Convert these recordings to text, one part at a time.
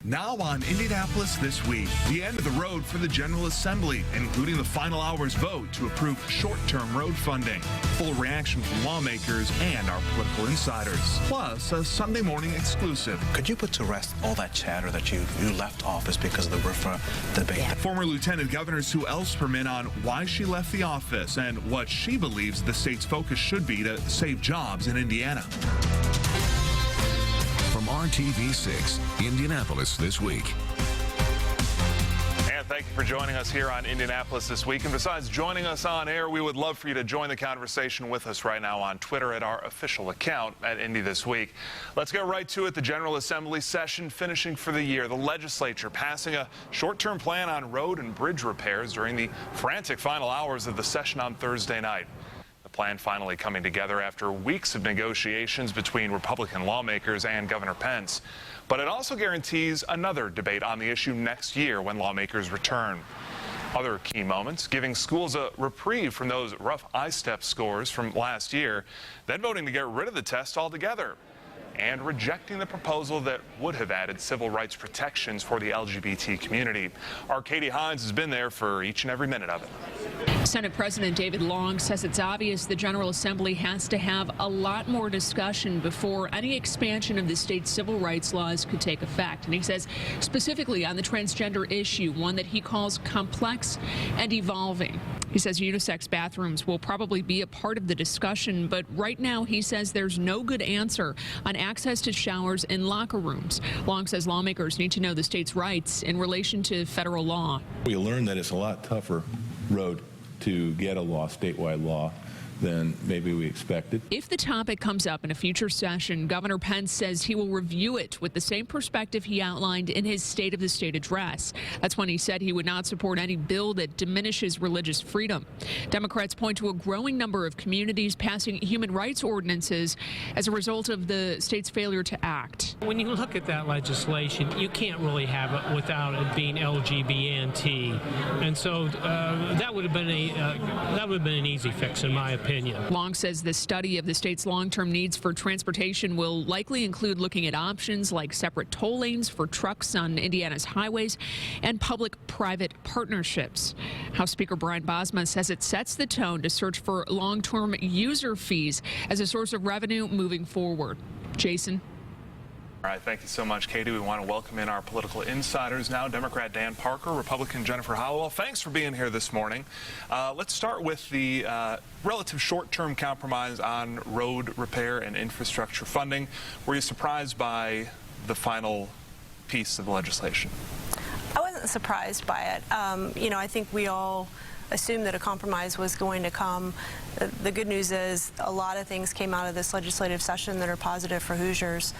Now on Indianapolis This Week, the end of the road for the General Assembly, including the final hour's vote to approve short-term road funding. Full reaction from lawmakers and our political insiders. Plus, a Sunday morning exclusive. Could you put to rest all that chatter that you left office because of the RFRA debate? Yeah. Former Lieutenant Governor Sue Ellspermann on why she left the office and what she believes the state's focus should be to save jobs in Indiana. From RTV6, Indianapolis This Week. And thank you for joining us here on Indianapolis This Week. And besides joining us on air, we would love for you to join the conversation with us right now on Twitter at our official account at Indy This Week. Let's get right to it. The General Assembly session finishing for the year. The legislature passing a short-term plan on road and bridge repairs during the frantic final hours of the session on Thursday night. Plan finally coming together after weeks of negotiations between Republican lawmakers and Governor Pence. But it also guarantees another debate on the issue next year when lawmakers return. Other key moments, giving schools a reprieve from those rough I-STEP scores from last year, then voting to get rid of the test altogether, and rejecting the proposal that would have added civil rights protections for the LGBT community. Our Katie Hines has been there for each and every minute of it. Senate President David Long says it's obvious the General Assembly has to have a lot more discussion before any expansion of the state's civil rights laws could take effect. And he says specifically on the transgender issue, one that he calls complex and evolving. He says unisex bathrooms will probably be a part of the discussion, but right now he says there's no good answer on access to showers in locker rooms. Long says lawmakers need to know the state's rights in relation to federal law. We learned that it's a lot tougher road to get a statewide law than maybe we expected. If the topic comes up in a future session, Governor Pence says he will review it with the same perspective he outlined in his State of the State address. That's when he said he would not support any bill that diminishes religious freedom. Democrats point to a growing number of communities passing human rights ordinances as a result of the state's failure to act. When you look at that legislation, you can't really have it without it being LGBT, and so that would have been an easy fix in my opinion. Long says the study of the state's long-term needs for transportation will likely include looking at options like separate toll lanes for trucks on Indiana's highways and public-private partnerships. House Speaker Brian Bosma says it sets the tone to search for long-term user fees as a source of revenue moving forward. Jason. All right, thank you so much, Katie. We want to welcome in our political insiders now. Democrat Dan Parker, Republican Jennifer Howell. Thanks for being here this morning. Let's start with the relative short-term compromise on road repair and infrastructure funding. Were you surprised by the final piece of the legislation? I wasn't surprised by it. I think we all assumed that a compromise was going to come. The good news is a lot of things came out of this legislative session that are positive for Hoosiers.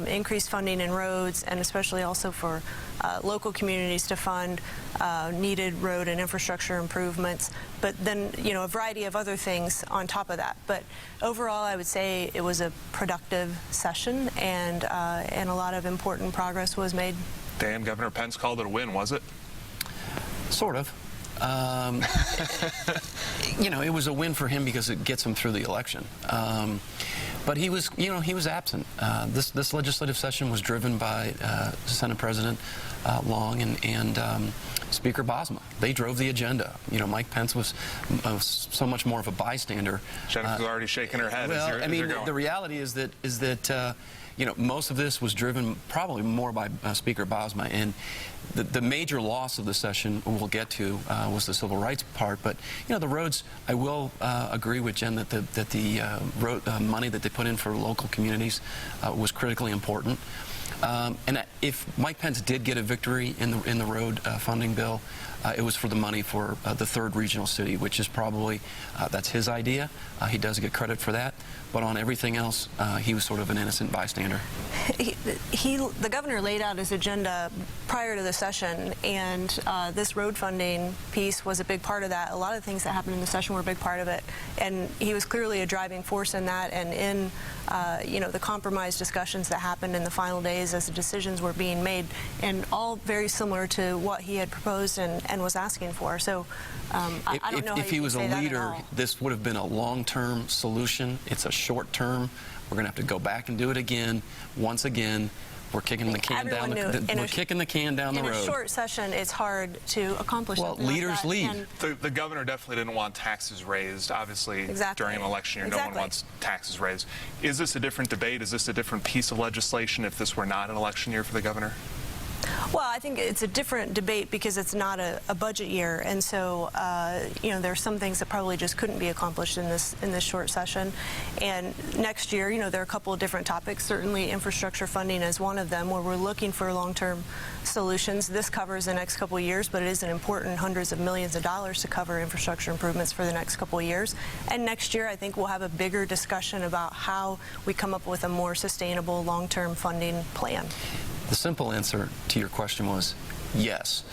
Increased funding in roads, and especially also for local communities to fund needed road and infrastructure improvements, but then a variety of other things on top of that. But overall, I would say it was a productive session, and a lot of important progress was made. Dan, Governor Pence called it a win, was it? Sort of. It was a win for him because it gets him through the election. But he was absent. This legislative session was driven by Senate President Long and Speaker Bosma. They drove the agenda. Mike Pence was so much more of a bystander. Jennifer's already shaking her head. Well, the reality is that most of this was driven probably more by Speaker Bosma, and the major loss of the session we'll get to was the civil rights part. But the roads, I will agree with Jen that the road money that they put in for local communities was critically important. And if Mike Pence did get a victory in the road funding bill, it was for the money for the third regional city, which is probably that's his idea. He does get credit for that. But on everything else, he was sort of an innocent bystander. The governor laid out his agenda prior to the session, and this road funding piece was a big part of that. A lot of things that happened in the session were a big part of it, and he was clearly a driving force in that, and in the compromise discussions that happened in the final days as the decisions were being made, and all very similar to what he had proposed and was asking for. So I don't know how if he was a leader, this would have been a long-term solution. It's a short-term. We're going to have to go back and do it again, once again. we're kicking the can down. We're kicking the can down the road. In a short session, it's hard to accomplish. Well, something leaders like that. lead. The governor definitely didn't want taxes raised. Obviously, during an election year, no one wants taxes raised. Is this a different debate? Is this a different piece of legislation if this were not an election year for the governor? Well, I think it's a different debate because it's not a budget year, and so you know, there's some things that probably just couldn't be accomplished in this short session. And next year, you know, there are a couple of different topics. Certainly, infrastructure funding is one of them, where we're looking for long-term solutions. This covers the next couple of years, but it is an important hundreds of millions of dollars to cover infrastructure improvements for the next couple of years. And next year, I think we'll have a bigger discussion about how we come up with a more sustainable long-term funding plan. The simple answer to your question was yes.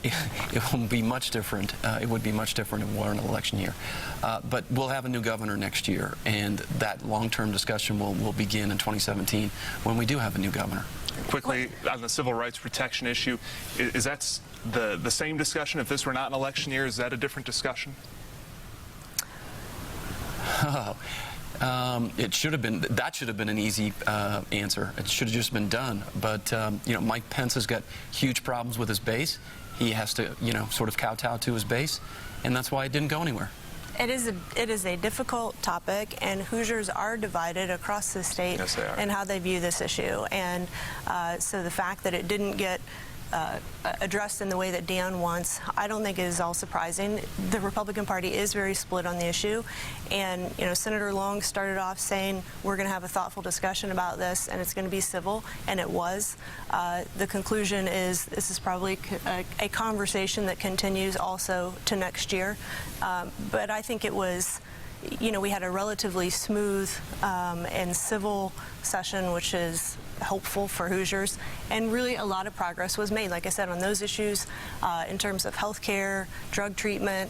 It will be much different. It would be much different if we were in an election year. But we'll have a new governor next year, and that long-term discussion will begin in 2017 when we do have a new governor. Quickly, on the civil rights protection issue, is that the same discussion? If this were not an election year, is that a different discussion? It should have been. That should have been an easy answer. It should have just been done. But you know, Mike Pence has got huge problems with his base. He has to, you know, sort of kowtow to his base, and that's why it didn't go anywhere. It is a difficult topic, and Hoosiers are divided across the state in how they view this issue. And so the fact that it didn't get addressed in the way that Dan wants, I don't think it is all surprising. The Republican Party is very split on the issue, and you know, Senator Long started off saying we're going to have a thoughtful discussion about this, and it's going to be civil, and it was. The conclusion is this is probably a conversation that continues also to next year, but I think it was, you know, we had a relatively smooth and civil session, which is hopeful for Hoosiers, and really a lot of progress was made, like I said, on those issues in terms of health care, drug treatment,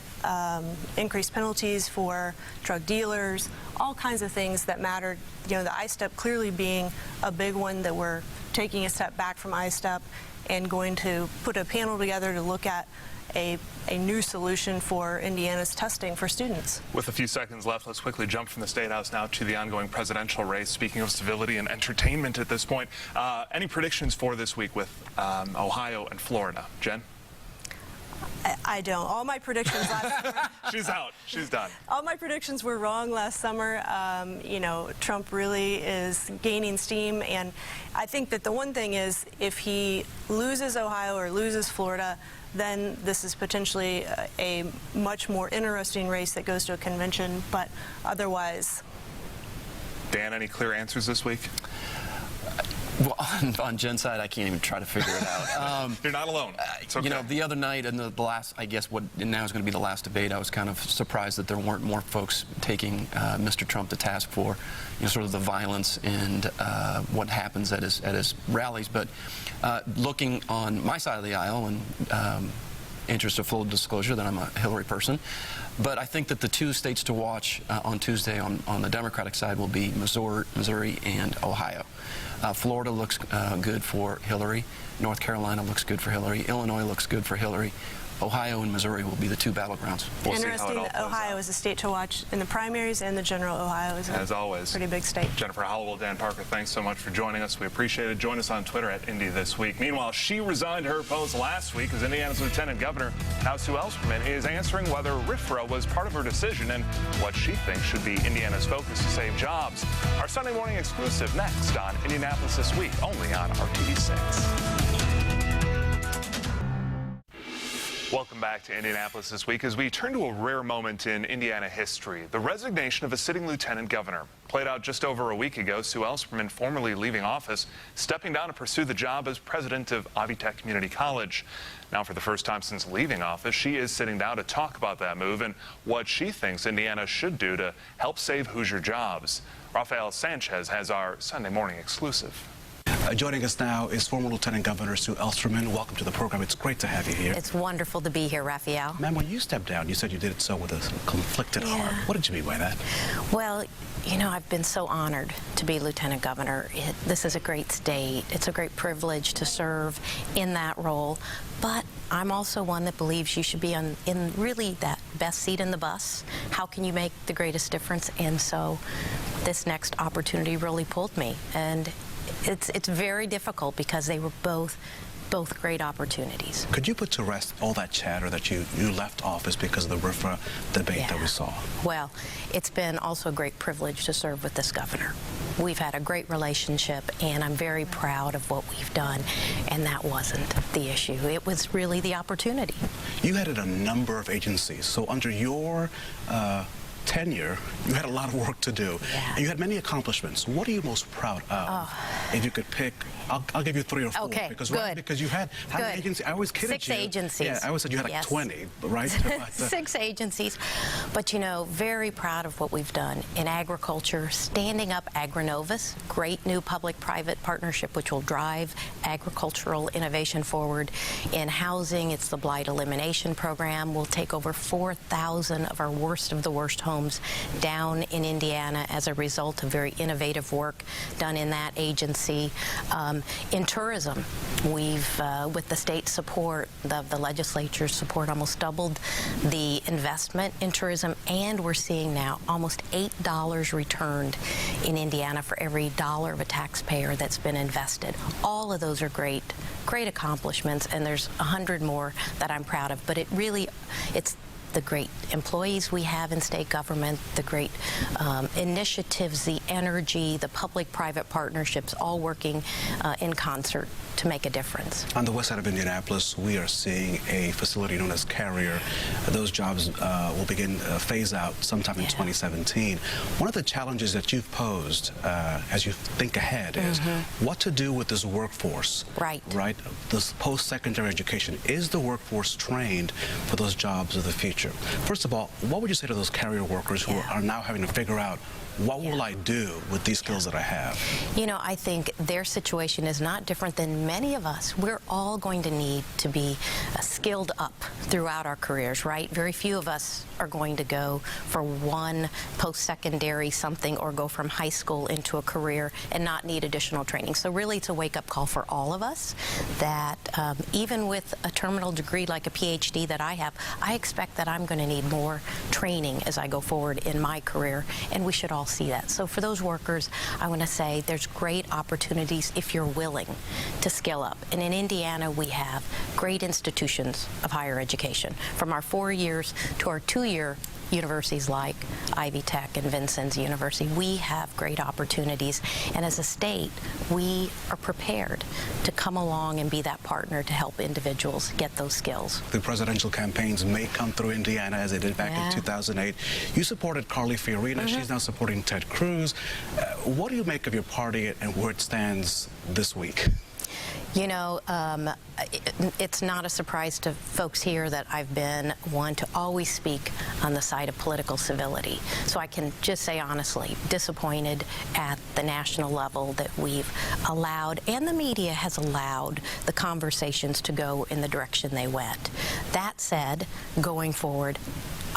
increased penalties for drug dealers, all kinds of things that mattered. You know, the I-STEP clearly being a big one, that we're taking a step back from I-STEP and going to put a panel together to look at a new solution for Indiana's testing for students. With a few seconds left, let's quickly jump from the State House now to the ongoing presidential race. Speaking of civility and entertainment at this point, any predictions for this week with Ohio and Florida? Jen? I don't. All my predictions last summer. She's out. She's done. All my predictions were wrong last summer. You know, Trump really is gaining steam, and I think that the one thing is, if he loses Ohio or loses Florida, then this is potentially a much more interesting race that goes to a convention, but otherwise. Dan, any clear answers this week? Well, on Jen's side, I can't even try to figure it out. You're not alone. It's okay. You know, the other night in the last, I guess what now is going to be the last debate, I was kind of surprised that there weren't more folks taking Mr. Trump to task for, you know, sort of the violence and what happens at his rallies. But looking on my side of the aisle, and interest of full disclosure that I'm a Hillary person, but I think that the two states to watch on Tuesday on the Democratic side will be Missouri and Ohio. Florida looks good for Hillary. North Carolina looks good for Hillary. Illinois looks good for Hillary. Ohio and Missouri will be the two battlegrounds. We'll Interesting that Ohio is a state to watch in the primaries, and the general Ohio is as always pretty big state. Jennifer Hallowell, Dan Parker, thanks so much for joining us. We appreciate it. Join us on Twitter at Indy This Week. Meanwhile, she resigned her post last week as Indiana's lieutenant governor. Now Sue Ellspermann is answering whether RFRA was part of her decision and what she thinks should be Indiana's focus to save jobs. Our Sunday morning exclusive next on Indianapolis This Week, only on RTV6. Welcome back to Indianapolis This Week as we turn to a rare moment in Indiana history, the resignation of a sitting lieutenant governor. Played out just over a week ago, Sue Ellspermann, formerly leaving office, stepping down to pursue the job as president of Ivy-Tech Community College. Now, for the first time since leaving office, she is sitting down to talk about that move and what she thinks Indiana should do to help save Hoosier jobs. Rafael Sanchez has our Sunday morning exclusive. Joining us now is former Lieutenant Governor Sue Ellspermann. Welcome to the program. It's great to have you here. It's wonderful to be here, Raphael. Ma'am, when you stepped down, you said you did it so with a conflicted heart. What did you mean by that? Well, you know, I've been so honored to be Lieutenant Governor. This is a great state. It's a great privilege to serve in that role. But I'm also one that believes you should be in really that best seat in the bus. How can you make the greatest difference? And so this next opportunity really pulled me. And it's very difficult because they were both great opportunities. Could you put to rest all that chatter that you left office because of the RFRA debate that we saw? Well, it's been also a great privilege to serve with this governor. We've had a great relationship, and I'm very proud of what we've done, and that wasn't the issue. It was really the opportunity. You headed a number of agencies, so under your tenure, you had a lot of work to do. Yeah. And you had many accomplishments. What are you most proud of? If you could pick, I'll give you 3 or 4. Okay, because, good. Right, because you had how many agencies? I always kidded 6 you. agencies. Yeah, I always said you had like 20, right? 6 agencies. But, you know, very proud of what we've done in agriculture, standing up AgriNovus, great new public-private partnership which will drive agricultural innovation forward. In housing, it's the blight elimination program. We'll take over 4,000 of our worst of the worst homes down in Indiana as a result of very innovative work done in that agency. In tourism, we've, with the state support, the legislature's support, almost doubled the investment in tourism, and we're seeing now almost $8 returned in Indiana for every dollar of a taxpayer that's been invested. All of those are great accomplishments, and there's 100 more that I'm proud of, but it's the great employees we have in state government, the great initiatives, the energy, the public-private partnerships, all working in concert to make a difference. On the west side of Indianapolis, we are seeing a facility known as Carrier. Those jobs will begin phase out sometime in 2017. One of the challenges that you've posed as you think ahead is what to do with this workforce. Right. This post-secondary education. Is the workforce trained for those jobs of the future? First of all, what would you say to those Carrier workers who are now having to figure out, what will I do with these skills that I have? You know, I think their situation is not different than many of us. We're all going to need to be skilled up throughout our careers, right? Very few of us are going to go for one post-secondary something or go from high school into a career and not need additional training. So really it's a wake-up call for all of us that even with a terminal degree like a PhD that I have, I expect that I'm going to need more training as I go forward in my career, and we should all see that. So for those workers, I want to say there's great opportunities if you're willing to skill up. And in Indiana, we have great institutions of higher education, from our 4 years to our 2-year universities like Ivy Tech and Vincennes University. We have great opportunities, and as a state, we are prepared to come along and be that partner to help individuals get those skills. The presidential campaigns may come through Indiana as they did back in 2008. You supported Carly Fiorina. She's now supporting Ted Cruz. What do you make of your party and where it stands this week? You know, it's not a surprise to folks here that I've been one to always speak on the side of political civility. So I can just say honestly, disappointed at the national level that we've allowed, and the media has allowed, the conversations to go in the direction they went. That said, going forward,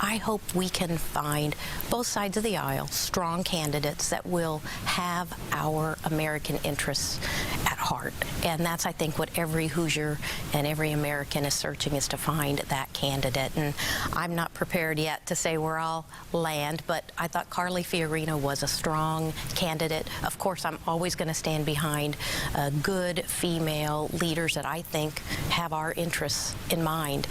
I hope we can find both sides of the aisle strong candidates that will have our American interests at heart. And that's, I think, what every Hoosier and every American is searching, is to find that candidate. And I'm not prepared yet to say where I'll land, but I thought Carly Fiorina was a strong candidate. Of course, I'm always going to stand behind good female leaders that I think have our interests in mind.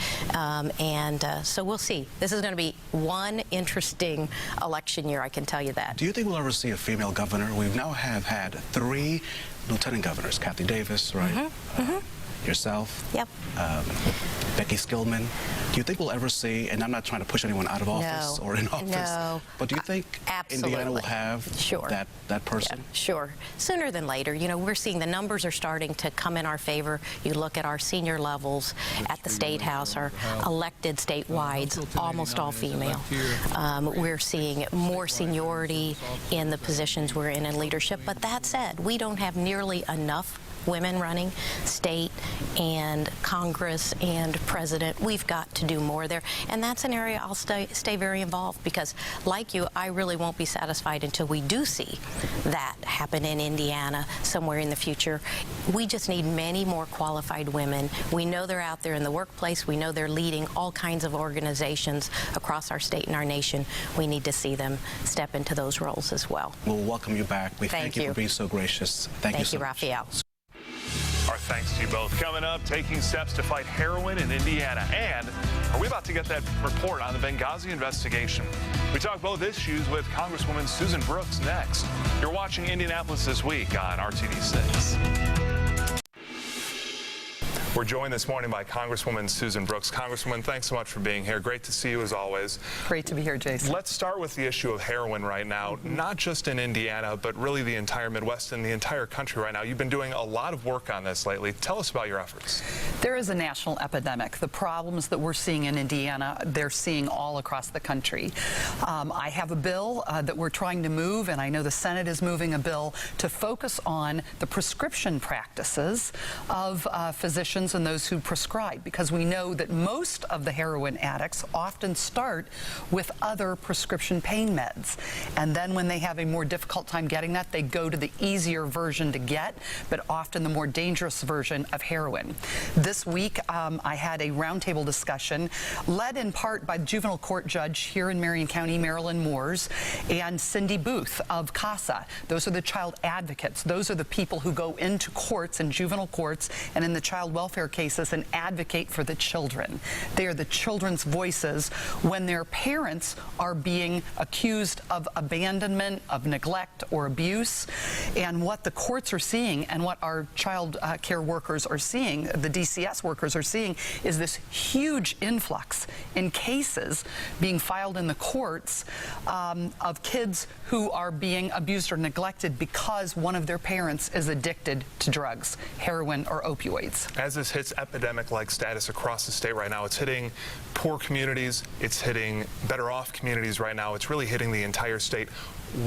So we'll see. This is going to be one interesting election year, I can tell you that. Do you think we'll ever see a female governor? We now have had 3 lieutenant governors, Kathy Davis, right? Yourself. Yep. Becky Skillman. Do you think we'll ever see, and I'm not trying to push anyone out of office or in office, but do you think Indiana will have that person? Yeah, sure. Sooner than later. You know, we're seeing the numbers are starting to come in our favor. You look at our senior levels at the State House, our elected statewide, almost all female. We're seeing more seniority in the positions we're in leadership. But that said, we don't have nearly enough women running, state and Congress and president. We've got to do more there, and that's an area I'll stay very involved, because like you, I really won't be satisfied until we do see that happen in Indiana somewhere in the future. We just need many more qualified women. We know they're out there in the workplace. We know they're leading all kinds of organizations across our state and our nation. We need to see them step into those roles as well. We'll welcome you back. We thank you for being so gracious. Thank you so much. Raphael. Our thanks to you both. Coming up, taking steps to fight heroin in Indiana. And are we about to get that report on the Benghazi investigation? We talk both issues with Congresswoman Susan Brooks next. You're watching Indianapolis This Week on RTD6. We're joined this morning by Congresswoman Susan Brooks. Congresswoman, thanks so much for being here. Great to see you as always. Great to be here, Jason. Let's start with the issue of heroin right now, not just in Indiana, but really the entire Midwest and the entire country right now. You've been doing a lot of work on this lately. Tell us about your efforts. There is a national epidemic. The problems that we're seeing in Indiana, they're seeing all across the country. I have a bill that we're trying to move, and I know the Senate is moving a bill to focus on the prescription practices of physicians and those who prescribe, because we know that most of the heroin addicts often start with other prescription pain meds, and then when they have a more difficult time getting that, they go to the easier version to get, but often the more dangerous version of heroin. This week I had a roundtable discussion led in part by the juvenile court judge here in Marion County, Marilyn Moores, and Cindy Booth of CASA. Those are the child advocates. Those are the people who go into courts and juvenile courts and in the child welfare cases and advocate for the children. They are the children's voices when their parents are being accused of abandonment, of neglect or abuse. And what the courts are seeing and what our child care workers are seeing, the DCS workers are seeing, is this huge influx in cases being filed in the courts of kids who are being abused or neglected because one of their parents is addicted to drugs, heroin or opioids. As this hits epidemic-like status across the state right now, it's hitting poor communities, it's hitting better off communities right now, it's really hitting the entire state.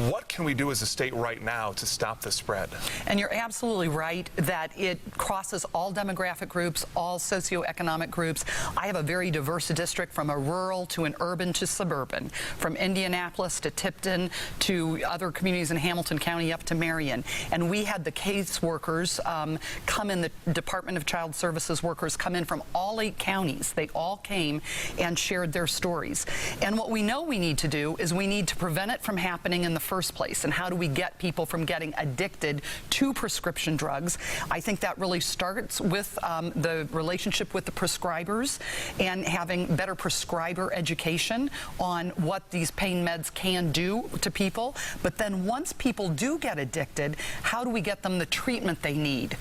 What can we do as a state right now to stop the spread? And you're absolutely right that it crosses all demographic groups, all socioeconomic groups. I have a very diverse district, from a rural to an urban to suburban, from Indianapolis to Tipton to other communities in Hamilton County up to Marion. And we had the case workers come in, the Department of Child Services workers come in from all 8 counties. They all came and shared their stories. And what we know we need to do is we need to prevent it from happening in the first place. And how do we get people from getting addicted to prescription drugs? I think that really starts with the relationship with the prescribers and having better prescriber education on what these pain meds can do to people. But then once people do get addicted, how do we get them the treatment they need?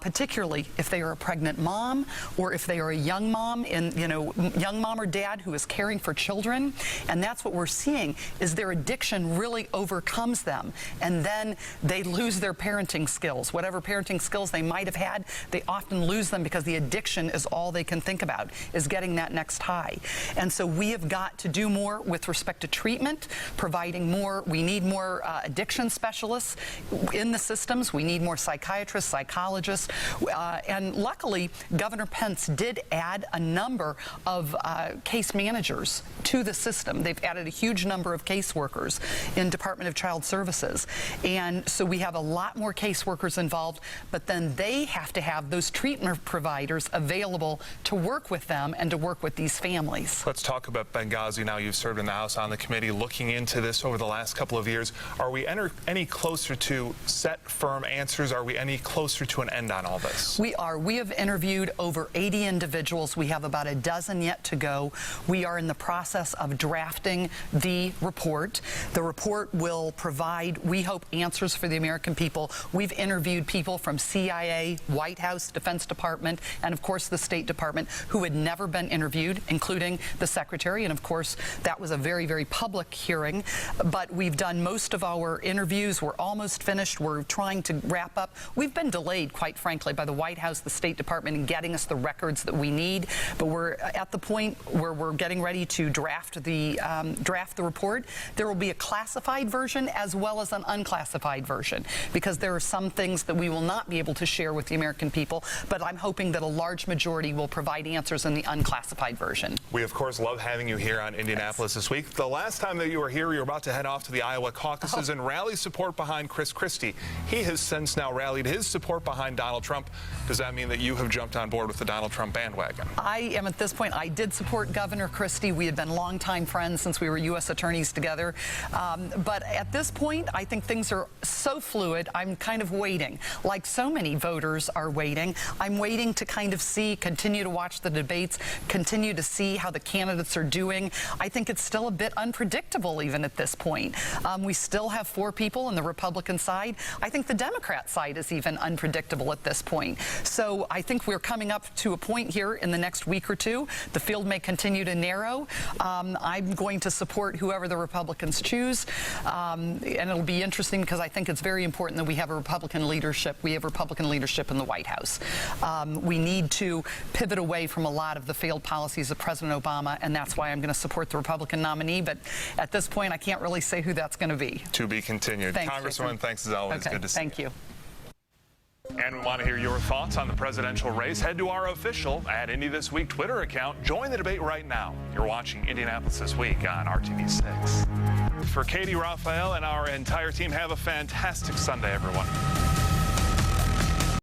Particularly if they are a pregnant mom, or if they are a young mom, young mom or dad who is caring for children. And that's what we're seeing, is their addiction really overcomes them, and then they lose their parenting skills. Whatever parenting skills they might have had, they often lose them because the addiction is all they can think about, is getting that next high. And so we have got to do more with respect to treatment, providing more. We need more addiction specialists in the systems. We need more psychiatrists, psychologists, and luckily Governor Pence did add a number of case managers to the system. They've added a huge number of caseworkers in Department of Child Services. And so we have a lot more caseworkers involved, but then they have to have those treatment providers available to work with them and to work with these families. Let's talk about Benghazi now. You've served in the House on the committee looking into this over the last couple of years. Are we any closer to set, firm answers? Are we any closer to an end on all this? We are. We have interviewed over 80 individuals. We have about a dozen yet to go. We are in the process of drafting the report. The report will provide, we hope, answers for the American people. We've interviewed people from CIA, White House, Defense Department, and of course the State Department, who had never been interviewed, including the Secretary. And of course, that was a very, very public hearing. But we've done most of our interviews. We're almost finished. We're trying to wrap up. We've been delayed, quite frankly, by the White House, the State Department in getting us the records that we need. But we're at the point where we're getting ready to draft the report. There will be a classified version as well as an unclassified version, because there are some things that we will not be able to share with the American people, but I'm hoping that a large majority will provide answers in the unclassified version. We, of course, love having you here on Indianapolis this week. The last time that you were here, you were about to head off to the Iowa caucuses and rally support behind Chris Christie. He has since now rallied his support behind Donald Trump. Does that mean that you have jumped on board with the Donald Trump bandwagon? I am at this point. I did support Governor Christie. We had been longtime friends since we were U.S. attorneys together. But at this point, I think things are so fluid. I'm kind of waiting. Like so many voters are waiting. I'm waiting to kind of see, continue to watch the debates, continue to see how the candidates are doing. I think it's still a bit unpredictable even at this point. We still have 4 people on the Republican side. I think the Democrat side is even unpredictable at this point. So I think we're coming up to a point here in the next week or two. The field may continue to narrow. I'm going to support whoever the Republicans choose. And it'll be interesting because I think it's very important that we have a Republican leadership. We have Republican leadership in the White House. We need to pivot away from a lot of the failed policies of President Obama, and that's why I'm going to support the Republican nominee. But at this point, I can't really say who that's going to be. To be continued. Thanks, Congresswoman, thanks as always. Okay, good to see you. thank you. And we want to hear your thoughts on the presidential race. Head to our official @Indy This Week Twitter account. Join the debate right now. You're watching Indianapolis This Week on RTV6. For Katie, Raphael, and our entire team, have a fantastic Sunday, everyone.